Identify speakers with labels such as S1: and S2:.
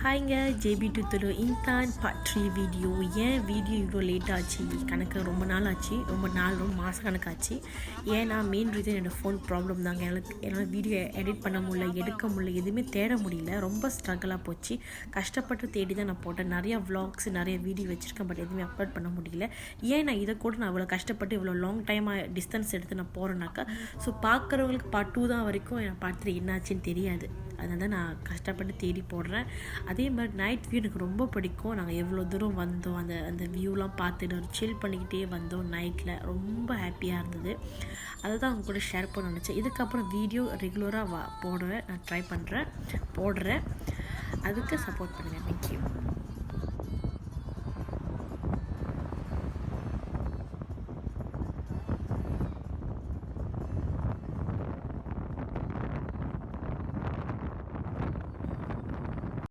S1: ஹாய்ங்க JP டுத்துலு இன்தான் part 3 video. ஏன் video இவ்வளோ late ஆச்சு? கணக்கு ரொம்ப நாள் ஆச்சு, ரொம்ப மாத கணக்காச்சு. ஏன்னா மெயின் ரீசன் என்னோடய ஃபோன் ப்ராப்ளம் தாங்க. என்னால் வீடியோ எடிட் பண்ண முடியல, எடுக்க முடியல, எதுவுமே தேட முடியல. ரொம்ப ஸ்ட்ரகிளாக போச்சு. கஷ்டப்பட்டு தேடி தான் நான் போட்டேன். நிறையா விளாக்ஸ், நிறைய வீடியோ வச்சுருக்கேன், பட் எதுவுமே அப்லோட் பண்ண முடியல. ஏன் நான் இதை கூட நான் இவ்வளோ கஷ்டப்பட்டு இவ்வளோ லாங் டைமாக டிஸ்டன்ஸ் எடுத்து நான் போகிறேன்னாக்கா, ஸோ பார்க்குறவங்களுக்கு பார்ட் 2 தான் வரைக்கும் என் பார்ட் 3 என்னாச்சுன்னு தெரியாது. அதனால தான் நான் கஷ்டப்பட்டு தேடி போடுறேன். அதே மாதிரி நைட் வியூ எனக்கு ரொம்ப பிடிக்கும். நாங்கள் எவ்வளோ தூரம் வந்தோம், அந்த வியூலாம் பார்த்துட்டு ஒரு சில் பண்ணிக்கிட்டே வந்தோம். நைட்டில் ரொம்ப ஹாப்பியாக இருந்தது. அதை தான் அவங்க கூட ஷேர் பண்ண நினச்சேன். இதுக்கப்புறம் வீடியோ ரெகுலராக போடுவேன், நான் ட்ரை பண்ணுறேன், போடுறேன். அதுக்கு சப்போர்ட் பண்ணுங்கள். தேங்க்யூ.